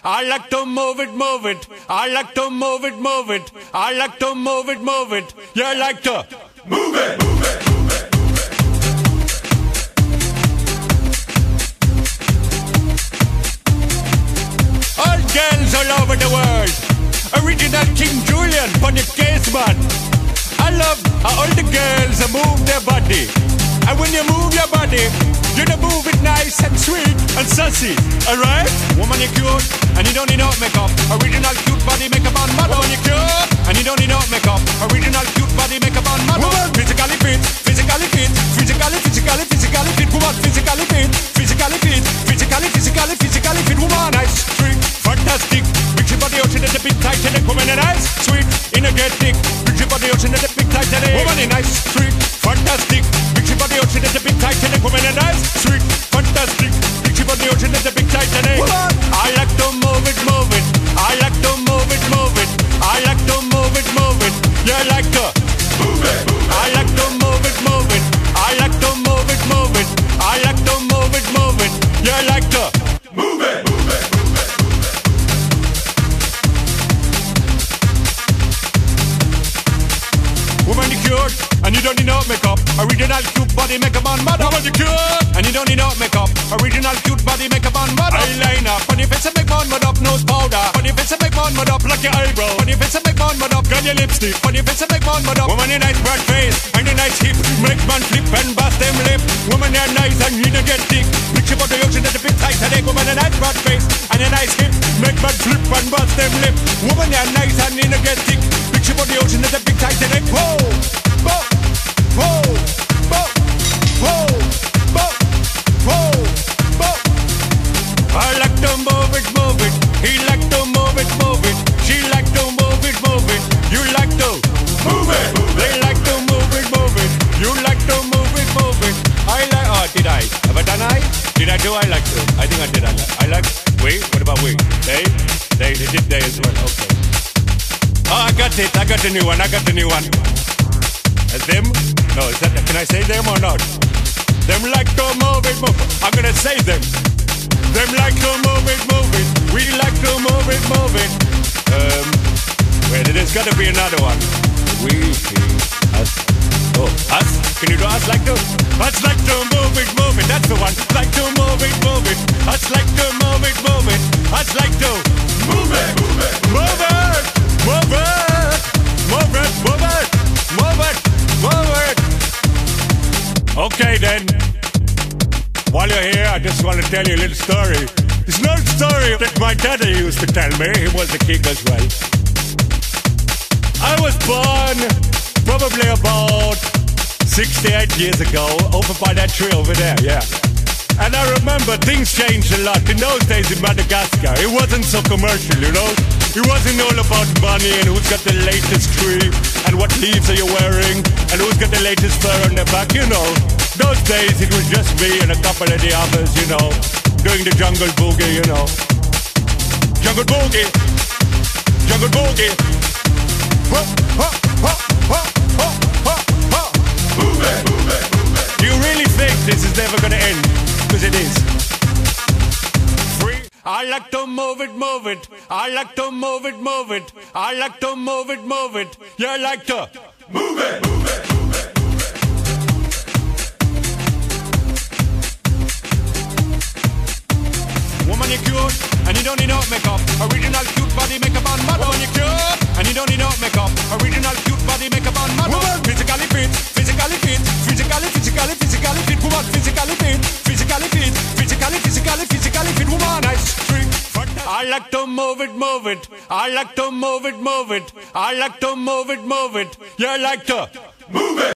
I like to move it, move it. I like to move it, move it. I like to move it, move it. You like to move it, move it, move it. All girls all over the world. Original King Julian for the case man. I love how all the girls move their body. And when you move your body, you don't move it nice and sweet and sassy, alright? Woman, you're cute, and you don't need no makeup. Original cute body makeup on model. Woman, you're cute, and you don't need no makeup. Original cute body makeup on model. Woman, physically fit, physically fit, physically fit. Woman, physically fit, physically fit, physically fit. Woman, nice, sweet, fantastic. Big your body out in the big tight and woman, nice, sweet, energetic. Big your body out in the big tight and woman, nice, sweet, fantastic. Big your body out in the big tight and woman, nice, sweet, fantastic. Big your body out in the big tight and I like to move it, move it. I like to move it, move it. I like to move it, move it. You like to move it, move it. I like to move it, move it. I like to move it, move it. I like to move it, move it. You like to move it, move it, move it. Woman, you cute, and you don't need no makeup. Original cute body makeup on model. Woman, you cute, and you don't need no makeup. Original cute body makeup on model. Eyeliner, funny face and make man mud up. Nose powder, funny face and make man mud up. Like your eyebrow, funny face and make man mud up. Got your lipstick, funny face and make man mud up. Woman, you nice broad face and a nice hip. Make man flip and bust them lip. Woman, you're nice and you don't get thick. Mix your body ocean at the big tight today. Woman, a nice broad face and a nice hip. Make man flip and bust them lip. Woman, you're nice and you don't get thick. Mix your body ocean at the big tight today. Whoa, whoa, whoa, whoa, whoa, whoa, whoa, whoa. I like to move it, move it. He like to move it, move it. She like to move it, move it. You like to move it, move it. They like to move it, move it. You like to move it, move it. I like. Oh, did I? Have I done I? Did I do? I like to. I think I did. I like. We. What about we? They did they as well. Okay. Oh, I got it. I got the new one. I got the new one. As them? No, is that? Can I say them or not? Them like to move it, move it. I'm gonna say them. Them like to move it, move it. We like to move it, move it. Wait, there's gotta be another one. We, us. Oh, us? Can you do us like to? Us like to move it, move it. That's the one. Like to move it, move it. Us like to move it, move it. Us like to move it, move it. Move it, move it. Move it, move it. Move it, move it. Okay then. While you're here, I just want to tell you a little story. It's an old story that my daddy used to tell me. He was a king as well. I was born probably about 68 years ago, over by that tree over there, yeah. And I remember things changed a lot. In those days in Madagascar, it wasn't so commercial, you know? It wasn't all about money and who's got the latest tree and what leaves are you wearing and who's got the latest fur on their back, you know? Those days it was just me and a couple of the others, you know, doing the jungle boogie, you know. Jungle boogie, jungle boogie. Ho, ho, ho, ho, ho, ho, ho. Move it, move it, move it. Do you really think this is never gonna end? Because it is. Free. I like to move it, move it. I like to move it, move it. I like to move it, move it. You like to move it, move it, move it. Woman, you're cute, and you don't need no makeup. Original cute body makeup on model. Woman, you're cute, and you don't need no makeup. Original cute body makeup on model. Woman, physically fit, physically fit, physically fit. Woman, physically fit, physically fit, physically fit. Woman, nice, sweet. I like to move it, move it. I like to move it, move it. I like to move it, move it. You like to move it.